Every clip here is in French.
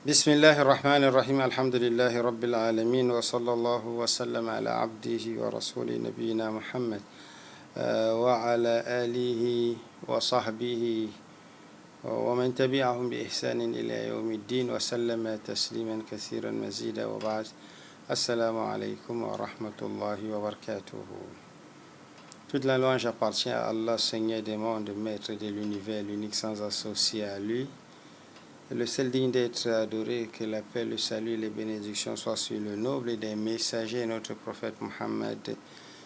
بسم الله الرحمن الرحيم الحمد لله رب العالمين وصلى الله وسلم على عبده ورسوله نبينا محمد وعلى آله وصحبه ومن تبعهم بإحسان إلى يوم الدين وسلم تسليما كثيرا مزيدا وبعد السلام عليكم ورحمة الله وبركاته. Toute la louange appartient à Allah, Seigneur des mondes, Maître de l'univers, l'unique sans associé à lui. Le seul digne d'être adoré, que la paix, le salut et les bénédictions soient sur le noble des messagers, notre prophète Mohammed,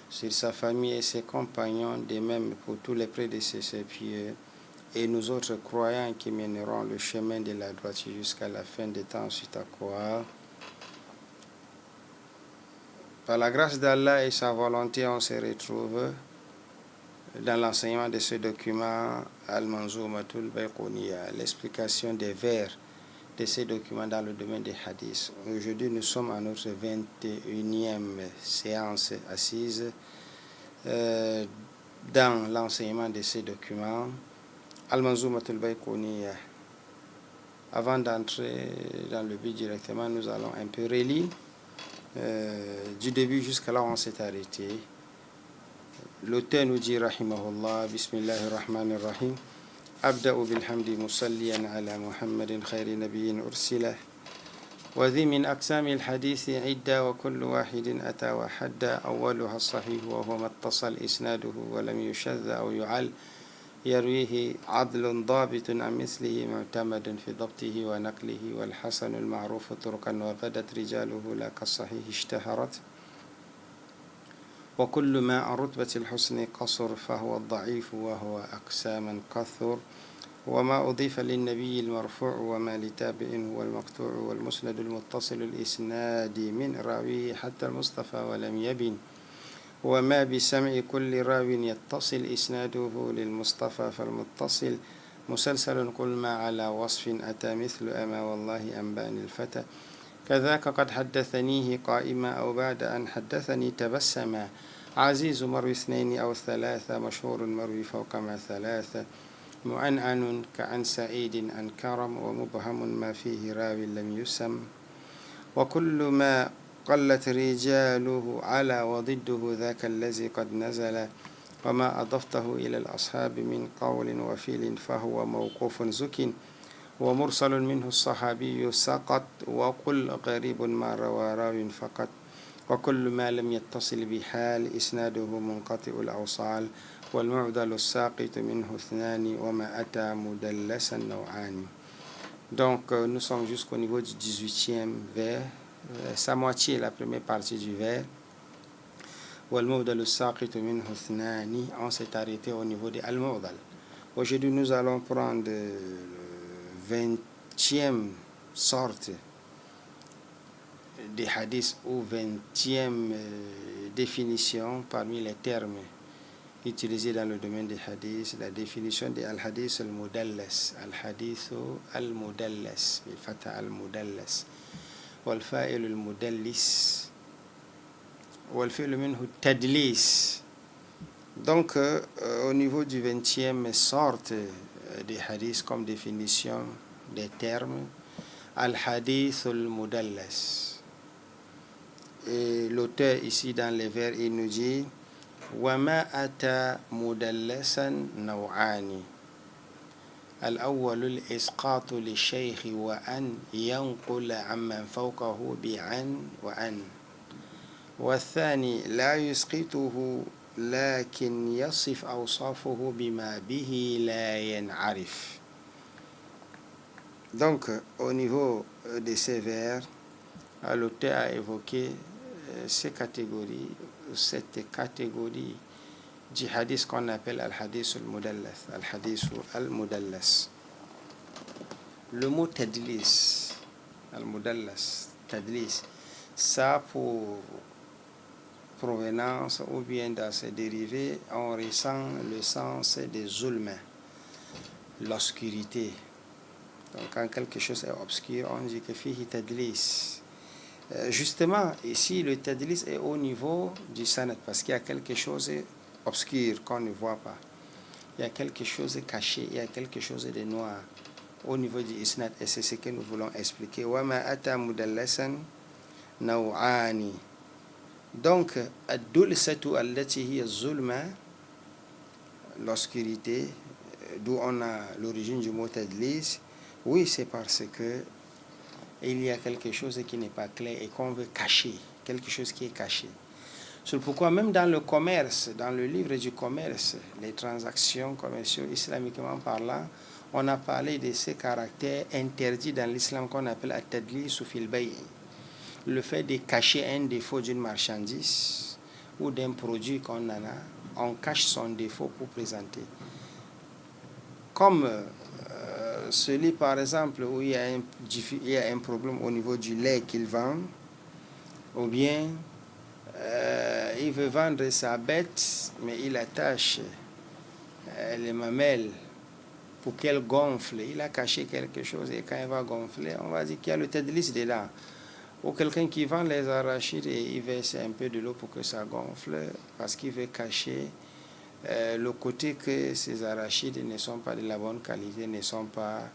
sur sa famille et ses compagnons, de même pour tous les prédécesseurs pieux, et nous autres croyants qui mèneront le chemin de la droiture jusqu'à la fin des temps, ensuite à croire. Par la grâce d'Allah et sa volonté, on se retrouve dans l'enseignement de ce document Al-Manzoumatul Bayqouniya, l'explication des vers de ces documents dans le domaine des hadiths. Aujourd'hui, nous sommes à notre 21e séance assise dans l'enseignement de ces documents Al-Manzoumatul Bayqouniya. Avant d'entrer dans le but directement, nous allons un peu relire du début jusqu'à là où on s'est arrêté. L'auteur nous dit rahimahullah, bismillahir rahmanir rahim, abda'u bilhamdi musalliyan ala muhammadin khayri nabiyyin ursila wa dhi min aqsami al-hadith idda wa kullu wahidin ata wa hadda awwaluha as-sahih wa huwa mattasal isnaduhu wa lam yushadda aw yu'al يرويه عدل ضابط عن مثله معتمد في ضبطه ونقله والحسن المعروف طرقا وغدت رجاله لا كالصحيح اشتهرت وكل ما عن رتبة الحسن قصر فهو الضعيف وهو أقساما كثر وما أضيف للنبي المرفوع وما لتابع هو المقطوع والمسند المتصل الإسناد من راويه حتى المصطفى ولم يبن وما بسمع كل راو يتصل إسناده للمصطفى فالمتصل مسلسل قل ما على وصف أتى مثل أما والله أنباني الفتى كذاك قد حدثنيه قائما أو بعد أن حدثني تبسما عزيز مروي اثنين أو ثلاثة مشهور مروي فوق ما ثلاثة معنعن كعن سعيد عن كرم ومبهم ما فيه راوي لم يسم وكل ما قلت رجاله على وضده ذاك الذي قد نزل وما أضفته إلى الأصحاب من قول وفيل فهو موقوف زك ومرسل منه الصحابي سقط وقل غريب ما روى راو فقط وكل ما لم يتصل بحال إسناده منقطع الأوصال والمعدل الساقط منه اثنان وما أتى مدلسا نوعان. Donc nous sommes jusqu'au niveau du 18e vers, sa moitié, la première partie du vers. والمعدل الساقط منه اثنان, on s'est arrêté au niveau de Al-Mu'dal. Aujourd'hui nous allons prendre 20e sorte des hadiths ou 20e définition parmi les termes utilisés dans le domaine des hadiths, la définition de al-hadith al-mudallas, al-hadith al-mudallas, bil-fatha al-mudallas, wal-fa'il al-mudallis, wal-fi'l minhu tadlis. Donc au niveau du 20e sorte des hadiths comme définition des termes, al-hadith al-mudallas. Et l'auteur ici dans les vers, il nous dit وما أتى مدلسا نوعان الأول الإسقاط للشيخ وأن ينقل عمن فوقه بعن وأن والثاني لا يسقطه لكن يصف أوصافه بما به لا ينعرف. Donc au niveau de ces vers, l'auteur a évoqué cette catégorie du hadith qu'on appelle al-hadith al-mudallas, al-hadith al-mudallas. Le mot tadlis, al-mudallas, tadlis, ça a pour provenance ou bien dans ses dérivés, on ressent le sens des zulma, l'obscurité. Donc quand quelque chose est obscur, on dit que fihi tadlis. Justement, ici, le tadlis est au niveau du sanad, parce qu'il y a quelque chose obscur qu'on ne voit pas. Il y a quelque chose de caché, il y a quelque chose de noir. au niveau du isnad, et c'est ce que nous voulons expliquer. وَمَا أَتَى مُدَلَّسًا نَوْعَانِ. Donc, ad-dulsatu allati hiya zulma, l'obscurité, d'où on a l'origine du mot tadlis, oui, c'est parce que il y a quelque chose qui n'est pas clair et qu'on veut cacher, quelque chose qui est caché. C'est pourquoi même dans le commerce, dans le livre du commerce, les transactions commerciales islamiquement parlant, on a parlé de ces caractères interdits dans l'islam qu'on appelle at-tadlis fil bay'. Le fait de cacher un défaut d'une marchandise ou d'un produit qu'on en a, on cache son défaut pour présenter. Comme celui par exemple où il y a un problème au niveau du lait qu'il vend, ou bien il veut vendre sa bête, mais il attache les mamelles pour qu'elle gonfle. Il a caché quelque chose et quand elle va gonfler, on va dire qu'il y a le tadlis dedans. Ou quelqu'un qui vend les arachides et il verse un peu de l'eau pour que ça gonfle parce qu'il veut cacher le côté que ces arachides ne sont pas de la bonne qualité, ne sont pas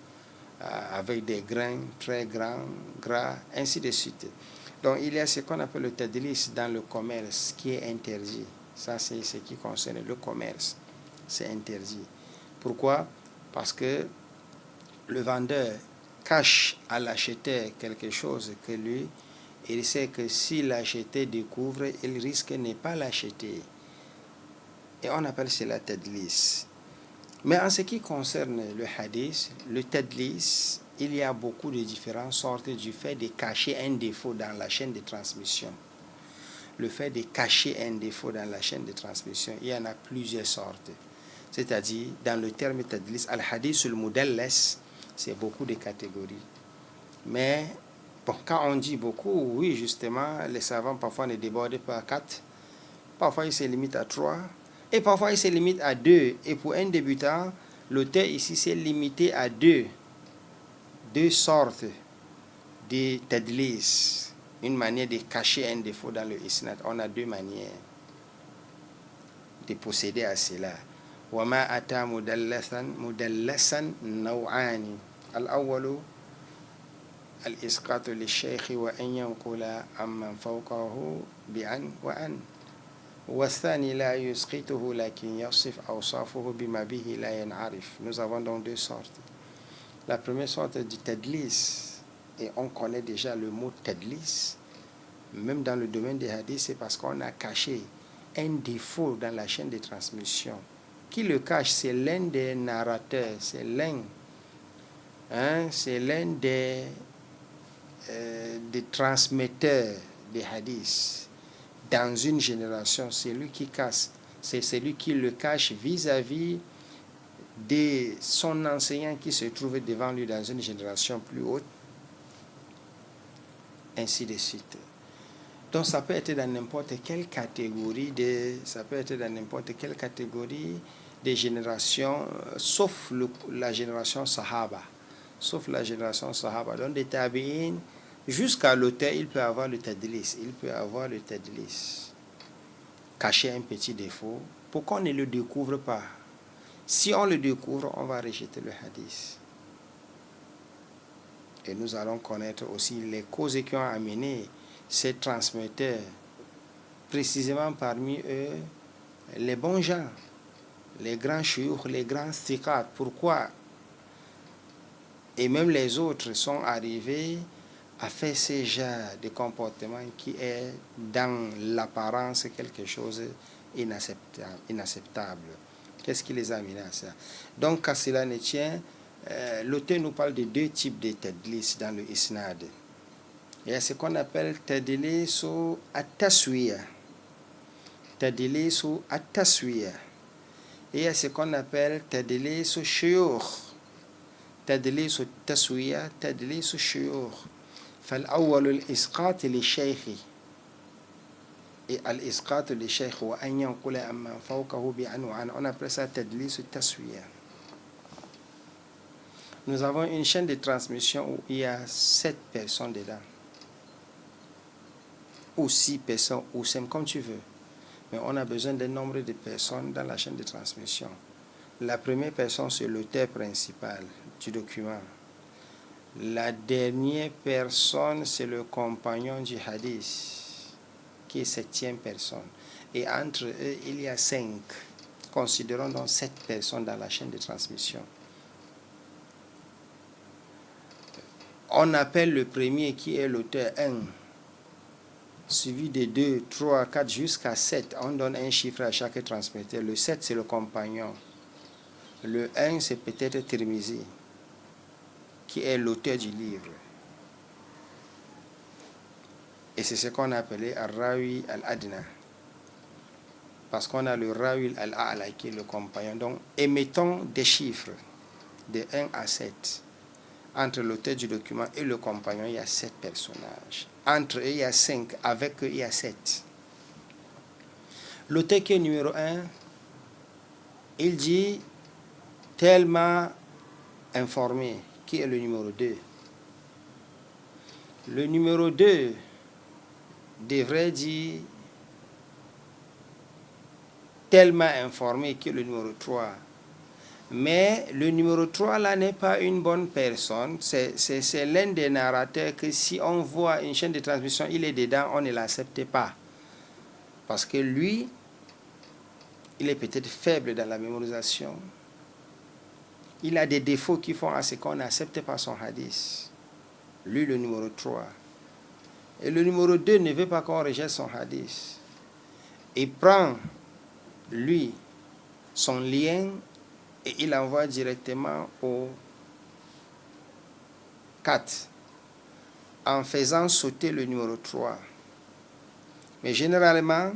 avec des grains très gras, ainsi de suite. Donc il y a ce qu'on appelle le tadlis dans le commerce qui est interdit. Ça c'est ce qui concerne le commerce. C'est interdit. Pourquoi? Parce que le vendeur cache à l'acheteur quelque chose que lui, il sait que si l'acheteur découvre, il risque de ne pas l'acheter. Et on appelle cela tadlis. Mais en ce qui concerne le hadith, le tadlis, il y a beaucoup de différentes sortes du fait de cacher un défaut dans la chaîne de transmission. Le fait de cacher un défaut dans la chaîne de transmission, il y en a plusieurs sortes. C'est-à-dire, dans le terme tadlis, al-hadith al-mudallas, c'est beaucoup de catégories. Mais, bon, quand on dit beaucoup, oui, justement, les savants parfois ne débordent pas à 4, parfois ils se limitent à 3, et parfois ils se limitent à 2. Et pour un débutant, l'auteur ici s'est limité à deux sortes de tadlis. Une manière de cacher un défaut dans le isnad. On a deux manières de procéder à cela. وَمَا أَتَى مُدَلَّسًا نَوْعَانِ. الأول الإسقاط للشيخ وأن ينقل عمن فوقه بأن وأن. والثاني لا يسقطه لكن يصف أوصافه بما به لا ينعرف. Nous avons donc deux sortes. La première sorte du tadlis, et on connaît déjà le mot tadlis, même dans le domaine des hadiths, c'est parce qu'on a caché un défaut dans la chaîne de transmission. Qui le cache? C'est l'un des narrateurs, c'est l'un des transmetteurs des hadiths. Dans une génération, c'est lui qui cache, c'est celui qui le cache vis-à-vis de son enseignant qui se trouve devant lui dans une génération plus haute, ainsi de suite. Donc ça peut être dans n'importe quelle catégorie de générations, sauf la génération Sahaba. Donc des tabi'in, jusqu'à l'auteur, il peut avoir le tadlis. Cacher un petit défaut pour qu'on ne le découvre pas. Si on le découvre, on va rejeter le hadith. Et nous allons connaître aussi les causes qui ont amené ces transmetteurs, précisément parmi eux, les bons gens, les grands shuyukh, les grands thiqat. Pourquoi? Et même les autres sont arrivés à faire ce genre de comportement qui est dans l'apparence quelque chose d'inacceptable. Qu'est-ce qui les a amenés à ça? Donc, à cela ne tient, l'auteur nous parle de deux types de tadlis dans le isnad. Il y a ce qu'on appelle tadlis at-taswiya. Et il y a ce qu'on appelle tadlis shuyukh. تدليس التسوية تدليس الشيوخ فالأول الإسقاط للشيخ الإسقاط للشيخ وأن ينقل عمن فوقه بأن وعن. On appelle ça تدليس التسوية. Nous avons une chaîne de transmission où il y a 7 personnes dedans, ou 6 personnes, ou 5 comme tu veux, mais on a besoin d'un nombre de personnes dans la chaîne de transmission. La première personne, c'est l'auteur principal du document. La dernière personne, c'est le compagnon du hadith, qui est septième personne. Et entre eux, il y a 5. Considérons donc 7 personnes dans la chaîne de transmission. On appelle le premier, qui est l'auteur, 1, suivi de 2, 3, 4, jusqu'à 7. On donne un chiffre à chaque transmetteur. Le 7, c'est le compagnon. Le 1, c'est peut-être Tirmizi, qui est l'auteur du livre. Et c'est ce qu'on appelait Al-Rawi Al-Adna. Parce qu'on a le Rawi Al-A'la, qui est le compagnon. Donc, émettons des chiffres de 1 à 7. Entre l'auteur du document et le compagnon, il y a 7 personnages. Entre eux, il y a 5. Avec eux, il y a 7. L'auteur qui est numéro 1, il dit tellement informé, qui est le numéro 2. Le numéro 2 devrait dire tellement informé, qui est le numéro 3. Mais le numéro 3 là n'est pas une bonne personne. C'est l'un des narrateurs que si on voit une chaîne de transmission, il est dedans, on ne l'accepte pas. Parce que lui, il est peut-être faible dans la mémorisation. Il a des défauts qui font à ce qu'on n'accepte pas son hadith. Lui, le numéro 3. Et le numéro 2 ne veut pas qu'on rejette son hadith. Il prend, lui, son lien et il envoie directement au 4 en faisant sauter le numéro 3. Mais généralement,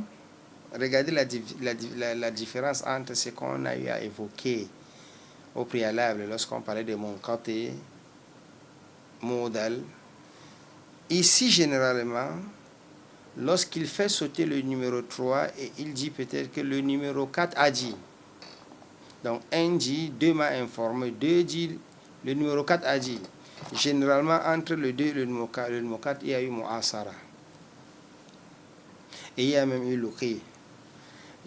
regardez la différence entre ce qu'on a eu à évoquer au préalable lorsqu'on parlait de Munqat et Modal. Ici, généralement, lorsqu'il fait sauter le numéro 3 et il dit peut-être que le numéro 4 a dit. Donc, 1 dit, 2 m'a informé, 2 dit, le numéro 4 a dit. Généralement, entre le 2 et le numéro 4, il y a eu Mu'asara. Et il y a même eu Luqi.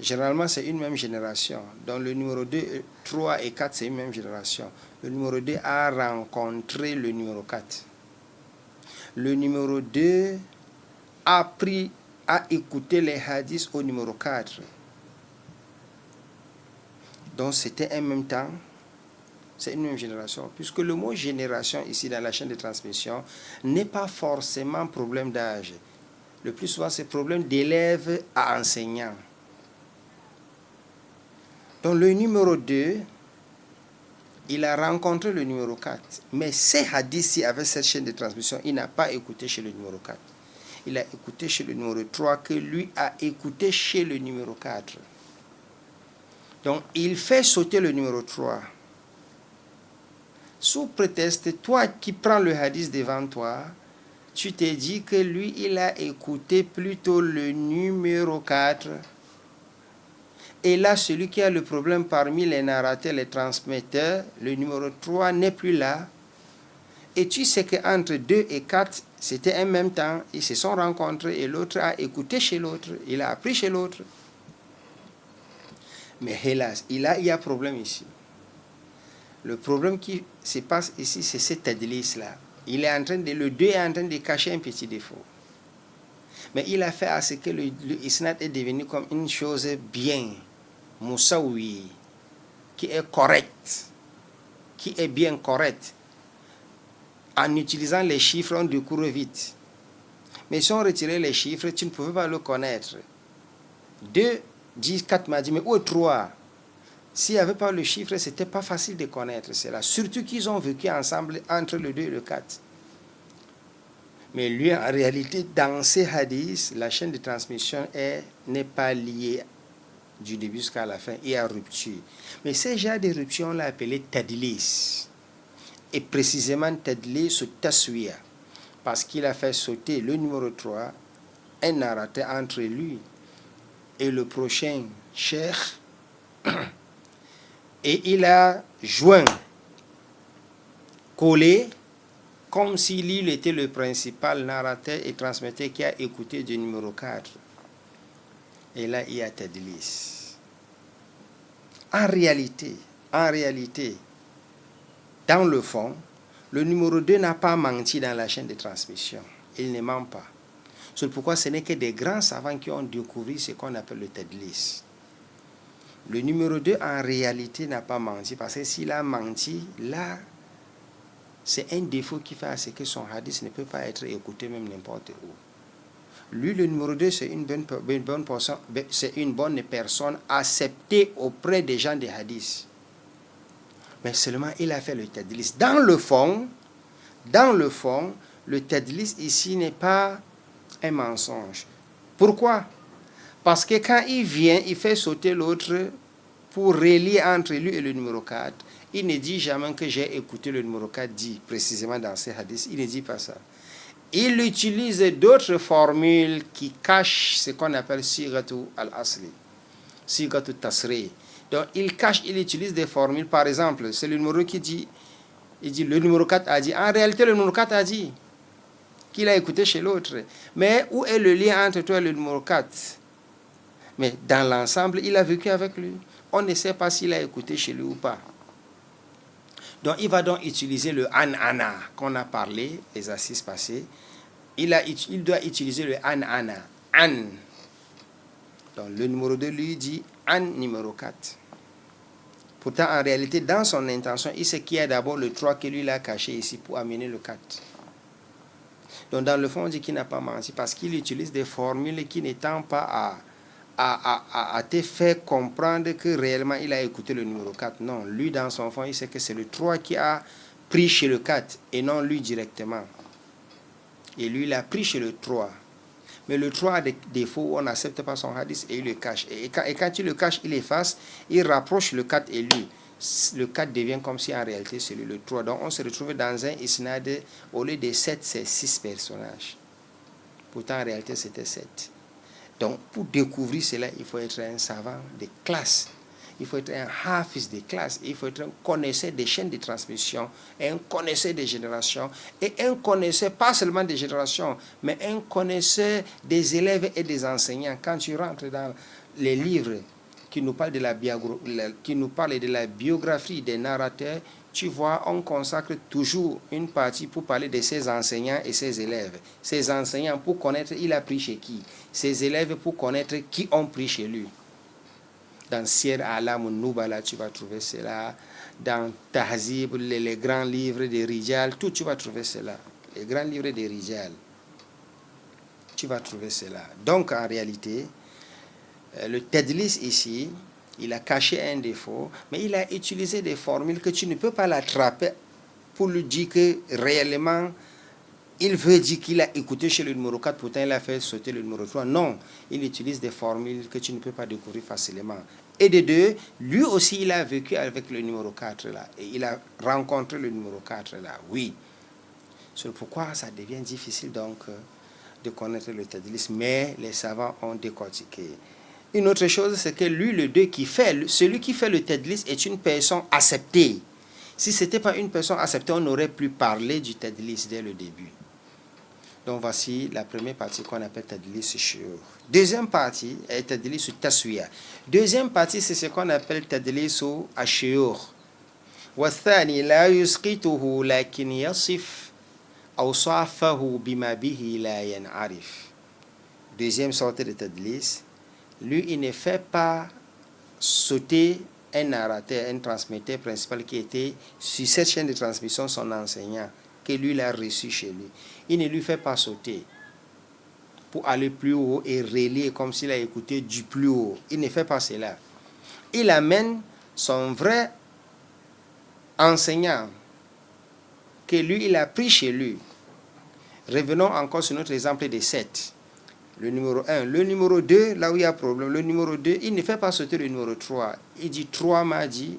Généralement, c'est une même génération. Donc, le numéro 2, 3 et 4, c'est une même génération. Le numéro 2 a rencontré le numéro 4. Le numéro 2 a écouté les hadiths au numéro 4. Donc, c'était en même temps, c'est une même génération. Puisque le mot génération, ici, dans la chaîne de transmission, n'est pas forcément problème d'âge. Le plus souvent, c'est problème d'élève à enseignant. Donc, le numéro 2, il a rencontré le numéro 4. Mais ces hadiths-ci, avec cette chaîne de transmission, il n'a pas écouté chez le numéro 4. Il a écouté chez le numéro 3, que lui a écouté chez le numéro 4. Donc, il fait sauter le numéro 3. Sous prétexte, toi qui prends le hadith devant toi, tu t'es dit que lui, il a écouté plutôt le numéro 4. Et là, celui qui a le problème parmi les narrateurs, les transmetteurs, le numéro 3 n'est plus là. Et tu sais qu'entre 2 et 4, c'était en même temps, ils se sont rencontrés et l'autre a écouté chez l'autre, il a appris chez l'autre. Mais hélas, il y a problème ici. Le problème qui se passe ici, c'est cet tadlis-là. Le 2 est en train de cacher un petit défaut. Mais il a fait à ce que le isnad est devenu comme une chose bien, moussaoui, qui est correcte, qui est bien correcte. En utilisant les chiffres, on découvre vite. Mais si on retirait les chiffres, tu ne pouvais pas le connaître. 2, 10, 4 m'a dit, mais où est 3? S'il n'y avait pas le chiffre, ce n'était pas facile de connaître cela. Surtout qu'ils ont vécu ensemble entre le 2 et le 4. Mais lui, en réalité, dans ces hadiths, la chaîne de transmission n'est pas liée du début jusqu'à la fin. Il y a rupture. Mais ces genres de rupture, on l'a appelé tadlis. Et précisément tadlis ou taswiya. Parce qu'il a fait sauter le numéro 3, un narrateur entre lui et le prochain cheikh. Et il a joint, collé, comme s'il était le principal narrateur et transmetteur qui a écouté du numéro 4. Et là, il y a tadlis. En réalité, dans le fond, Le numéro 2 n'a pas menti dans la chaîne de transmission. Il ne ment pas. C'est pourquoi ce n'est que des grands savants qui ont découvert ce qu'on appelle le tadlis. Le numéro 2, en réalité, n'a pas menti. Parce que s'il a menti, là, c'est un défaut qui fait à ce que son hadith ne peut pas être écouté même n'importe où. Lui, le numéro 2, c'est une bonne personne acceptée auprès des gens des hadiths. Mais seulement, il a fait le tadlis. Dans le fond, le tadlis ici n'est pas un mensonge. Pourquoi? Parce que quand il vient, il fait sauter l'autre pour relier entre lui et le numéro 4. Il ne dit jamais que j'ai écouté le numéro 4 dit précisément dans ces hadiths. Il ne dit pas ça. Il utilise d'autres formules qui cachent ce qu'on appelle sigatu al-asli, sigatu tasri. Donc il utilise des formules. Par exemple, c'est le numéro qui dit, il dit le numéro 4 a dit. En réalité, le numéro 4 a dit qu'il a écouté chez l'autre. Mais où est le lien entre toi et le numéro 4? Mais dans l'ensemble, il a vécu avec lui. On ne sait pas s'il a écouté chez lui ou pas. Donc, il va donc utiliser le an-ana qu'on a parlé les assises passées. Il doit utiliser le an-ana. An. Donc, le numéro 2 lui dit an numéro 4. Pourtant, en réalité, dans son intention, il sait qu'il y a d'abord le 3 que lui l'a caché ici pour amener le 4. Donc, dans le fond, on dit qu'il n'a pas menti parce qu'il utilise des formules qui n'étant pas à te faire comprendre que réellement il a écouté le numéro 4. Non, lui, dans son fond, il sait que c'est le 3 qui a pris chez le 4 et non lui directement. Et lui, il a pris chez le 3. Mais le 3 a des défauts où on n'accepte pas son hadith et il le cache. Et quand il le cache, il efface, il rapproche le 4 et lui. Le 4 devient comme si en réalité c'est lui le 3. Donc on se retrouve dans un isnad, au lieu de 7, c'est 6 personnages. Pourtant en réalité c'était 7. Donc pour découvrir cela, il faut être un savant de classe. Il faut être un hafiz de classe. Il faut être un connaisseur des chaînes de transmission, un connaisseur des générations, et un connaisseur pas seulement des générations, mais un connaisseur des élèves et des enseignants. Quand tu rentres dans les livres qui nous parlent de la biographie des narrateurs, tu vois, on consacre toujours une partie pour parler de ses enseignants et ses élèves. Ses enseignants pour connaître il a pris chez qui. Ses élèves pour connaître qui ont pris chez lui. Dans Sir Alam Nubala, tu vas trouver cela. Dans Tahzib, les grands livres de Rijal, tout tu vas trouver cela. Les grands livres de Rijal, tu vas trouver cela. Donc en réalité, le tadlis ici, il a caché un défaut, mais il a utilisé des formules que tu ne peux pas l'attraper pour lui dire que réellement, il veut dire qu'il a écouté chez le numéro 4, pourtant il a fait sauter le numéro 3. Non, il utilise des formules que tu ne peux pas découvrir facilement. Et de deux, lui aussi, il a vécu avec le numéro 4 là. Et il a rencontré le numéro 4 là, oui. C'est pourquoi ça devient difficile donc de connaître le tadlis, mais les savants ont décortiqué. Une autre chose, c'est que lui, celui qui fait le tadlis est une personne acceptée. Si ce n'était pas une personne acceptée, on aurait pu parler du tadlis dès le début. Donc voici la première partie qu'on appelle tadlis shiur. Deuxième partie est tadlis taswiya. Deuxième partie, c'est ce qu'on appelle tadlis ashiur. والثاني لا يسقطه لكن يصف أوصافه بما به لا ينعرف. Deuxième sorte de tadlis. Lui, il ne fait pas sauter un narrateur, un transmetteur principal qui était sur cette chaîne de transmission, son enseignant, que lui l'a reçu chez lui. Il ne lui fait pas sauter pour aller plus haut et relier comme s'il a écouté du plus haut. Il ne fait pas cela. Il amène son vrai enseignant que lui, il a pris chez lui. Revenons encore sur notre exemple des 7. Le numéro 1. Le numéro 2, là où il y a problème, le numéro 2, il ne fait pas sauter le numéro 3. Il dit 3 m'a dit,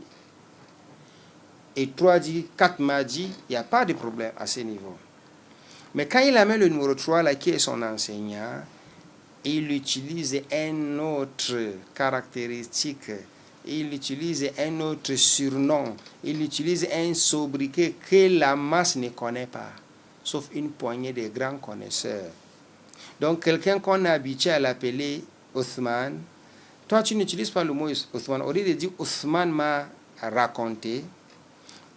et 3 dit 4 m'a dit, il n'y a pas de problème à ce niveau. Mais quand il amène le numéro 3, là, qui est son enseignant, il utilise un autre caractéristique, il utilise un autre surnom, il utilise un sobriquet que la masse ne connaît pas, sauf une poignée de grands connaisseurs. Donc, quelqu'un qu'on a habitué à l'appeler Othman, toi, tu n'utilises pas le mot Othman. Au lieu de dire Othman m'a raconté,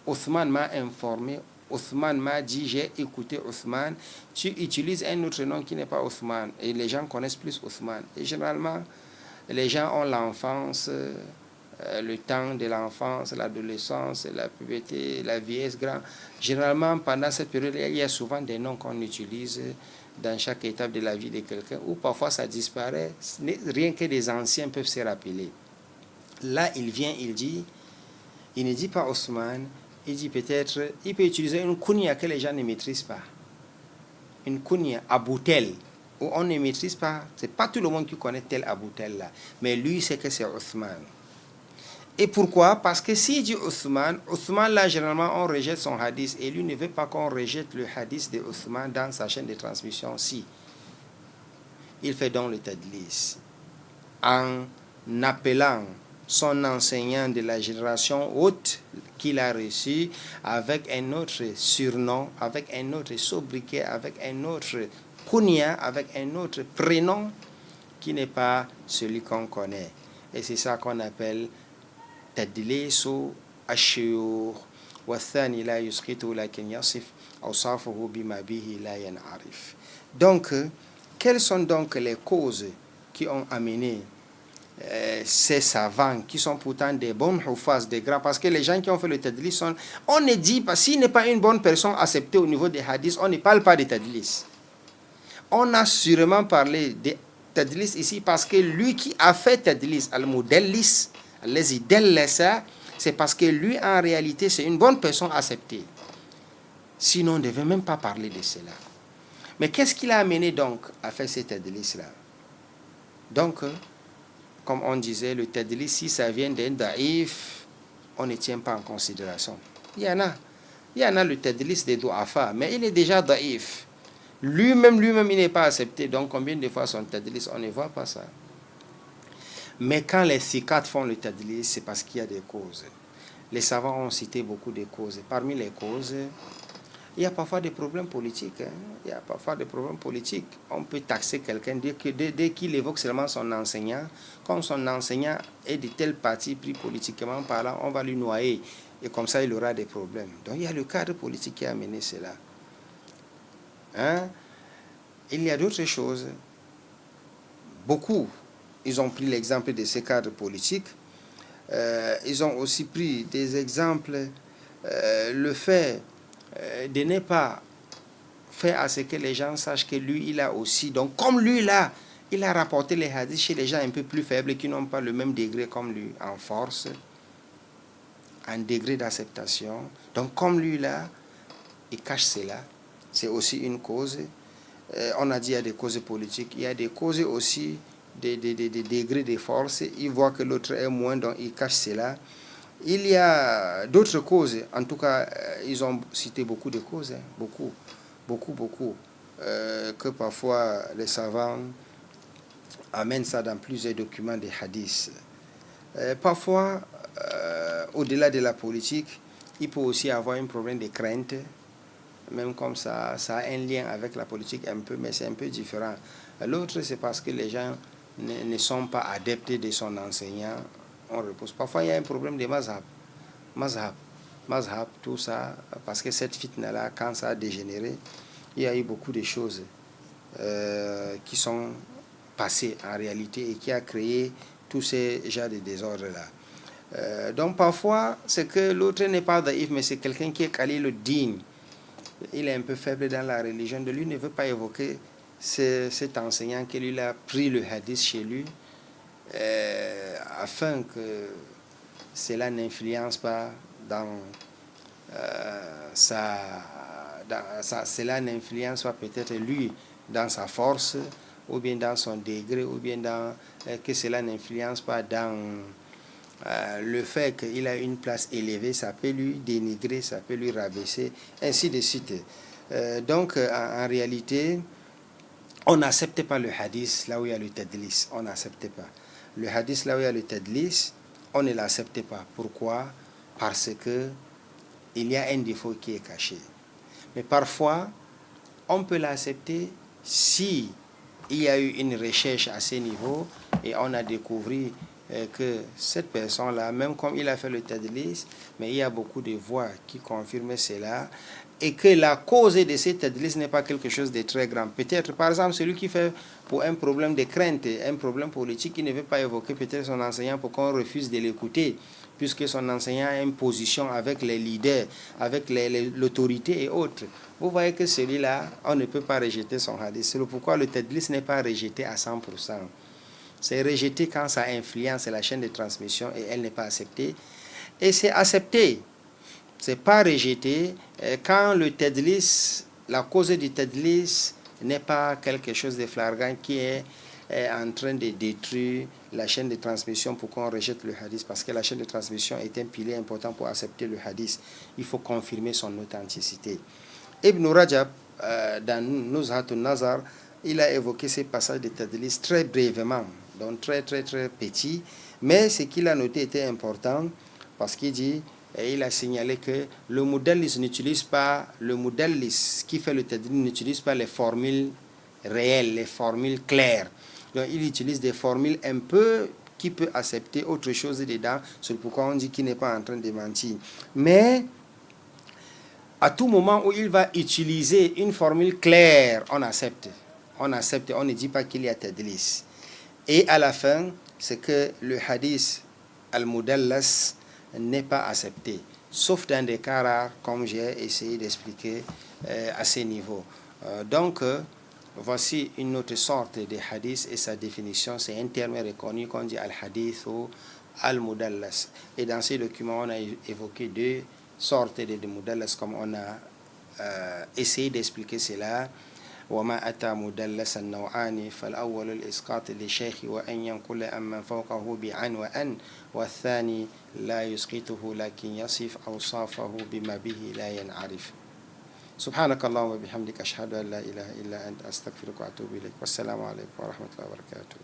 Othman m'a informé, Othman m'a dit, j'ai écouté Othman, tu utilises un autre nom qui n'est pas Othman. Et les gens connaissent plus Othman. Et généralement, les gens ont l'enfance, le temps de l'enfance, l'adolescence, la puberté, la vieillesse grande. Généralement, pendant cette période, il y a souvent des noms qu'on utilise dans chaque étape de la vie de quelqu'un, ou parfois ça disparaît, rien que des anciens peuvent se rappeler. Là, il vient, il ne dit pas Othman, il dit peut-être, il peut utiliser une kunya que les gens ne maîtrisent pas. Une kunya, Aboutel, où on ne maîtrise pas, c'est pas tout le monde qui connaît tel Aboutel là, mais lui sait que c'est Othman. Et pourquoi? Parce que s'il dit Othman, Othman là, généralement, on rejette son hadith, et lui ne veut pas qu'on rejette le hadith de Othman dans sa chaîne de transmission. Si, il fait donc le tadlis en appelant son enseignant de la génération haute qu'il a reçu avec un autre surnom, avec un autre sobriquet, avec un autre kunya, avec un autre prénom qui n'est pas celui qu'on connaît. Et c'est ça qu'on appelle تدليس الشيوخ والثاني لا يسقط لكن يصف أوصافه بما به لا ينعرف. Donc, quelles sont donc les causes qui ont amené ces savants qui sont pourtant des bons hufaz, des grands, parce que les gens qui ont fait le tadlis sont, on ne dit pas, s'il n'est pas une bonne personne acceptée au niveau des hadiths, on ne parle pas de tadlis. On a sûrement parlé de tadlis ici parce que lui qui a fait tadlis, al-mudellis, c'est parce que lui, en réalité, c'est une bonne personne acceptée. Sinon, on ne devait même pas parler de cela. Mais qu'est-ce qui l'a amené donc à faire ce tadlis-là? Donc, comme on disait, le tadlis, si ça vient d'un daïf, on ne tient pas en considération. Il y en a le tadlis des douafa, mais il est déjà daïf. Lui-même, il n'est pas accepté. Donc, combien de fois son tadlis, on ne voit pas ça. Mais quand les sikats font le tadlis, c'est parce qu'il y a des causes. Les savants ont cité beaucoup de causes. Parmi les causes, il y a parfois des problèmes politiques. Il y a parfois des problèmes politiques. On peut taxer quelqu'un dès qu'il évoque seulement son enseignant. Comme son enseignant est de tel parti pris politiquement parlant, on va lui noyer. Et comme ça, il aura des problèmes. Donc, il y a le cadre politique qui a amené cela. Il y a d'autres choses. Beaucoup. Ils ont pris l'exemple de ces cadres politiques. Ils ont aussi pris des exemples, le fait de ne pas faire à ce que les gens sachent que lui, il a aussi. Donc, comme lui, là, il a rapporté les hadiths chez les gens un peu plus faibles qui n'ont pas le même degré comme lui, en force, en degré d'acceptation. Donc, comme lui, là, il cache cela. C'est aussi une cause. On a dit qu'il y a des causes politiques. Il y a des causes aussi des degrés de force. Il voit que l'autre est moins, donc il cache cela. Il y a d'autres causes. En tout cas, ils ont cité beaucoup de causes. Beaucoup. Que parfois les savants amènent ça dans plusieurs documents des hadiths. Parfois, au-delà de la politique, il peut aussi avoir un problème de crainte. Même comme ça a un lien avec la politique un peu, mais c'est un peu différent. L'autre, c'est parce que les gens ne sont pas adeptes de son enseignant. On repose. Parfois, il y a un problème de mazhab, tout ça, parce que cette fitna-là, quand ça a dégénéré, il y a eu beaucoup de choses qui sont passées en réalité et qui a créé tous ces genres de désordres-là. Donc, parfois, c'est que l'autre n'est pas daïf, mais c'est quelqu'un qui est calé le digne. Il est un peu faible dans la religion de lui, ne veut pas évoquer cet enseignant qui lui a pris le hadith chez lui afin que cela n'influence pas cela n'influence pas peut-être lui dans sa force ou bien dans son degré ou bien que cela n'influence pas dans le fait qu'il a une place élevée, ça peut lui dénigrer, ça peut lui rabaisser, ainsi de suite. Donc, en réalité, on n'accepte pas le hadith là où il y a le tadlis. On n'accepte pas. Le hadith là où il y a le tadlis, on ne l'accepte pas. Pourquoi? Parce que il y a un défaut qui est caché. Mais parfois, on peut l'accepter si il y a eu une recherche à ce niveau et on a découvert que cette personne-là, même comme il a fait le tadlis, mais il y a beaucoup de voix qui confirment cela, et que la cause de ces tadlis n'est pas quelque chose de très grand. Peut-être, par exemple, celui qui fait pour un problème de crainte, un problème politique, qui ne veut pas évoquer peut-être son enseignant pour qu'on refuse de l'écouter, puisque son enseignant a une position avec les leaders, avec l'autorité et autres. Vous voyez que celui-là, on ne peut pas rejeter son hadith. C'est pourquoi le tadlis n'est pas rejeté à 100%. C'est rejeté quand ça influence la chaîne de transmission et elle n'est pas acceptée. Et c'est accepté. C'est pas rejeté quand le tadlis, la cause du tadlis n'est pas quelque chose de flagrant qui est en train de détruire la chaîne de transmission pour qu'on rejette le hadith, parce que la chaîne de transmission est un pilier important pour accepter le hadith. Il faut confirmer son authenticité. Ibn Rajab, dans Nuzhatun Nazar, il a évoqué ces passages de tadlis très brièvement, donc très petit, mais ce qu'il a noté était important, parce qu'il dit, et il a signalé que le mudallis n'utilise pas, le mudallis qui fait le tadlis n'utilise pas les formules réelles, les formules claires. Donc il utilise des formules un peu qui peut accepter autre chose dedans, c'est pourquoi on dit qu'il n'est pas en train de mentir. Mais à tout moment où il va utiliser une formule claire, on accepte. On accepte, on ne dit pas qu'il y a tadlis. Et à la fin, c'est que le hadith al-mudallas n'est pas accepté, sauf dans des cas rares, comme j'ai essayé d'expliquer à ce niveau. Donc, voici une autre sorte de hadith et sa définition. C'est un terme reconnu qu'on dit al-hadith ou al-mudallas. Et dans ces documents, on a évoqué deux sortes de mudallas, comme on a essayé d'expliquer cela. وما أتى مدلسا نوعان فالأول الإسقاط للشيخ وأن ينقل أمن فوقه بعن وأن والثاني لا يسقطه لكن يصف أوصافه بما به لا ينعرف. سبحانك اللهم وبحمدك أشهد أن لا إله إلا أنت أستغفرك وأتوب إليك والسلام عليكم ورحمة الله وبركاته.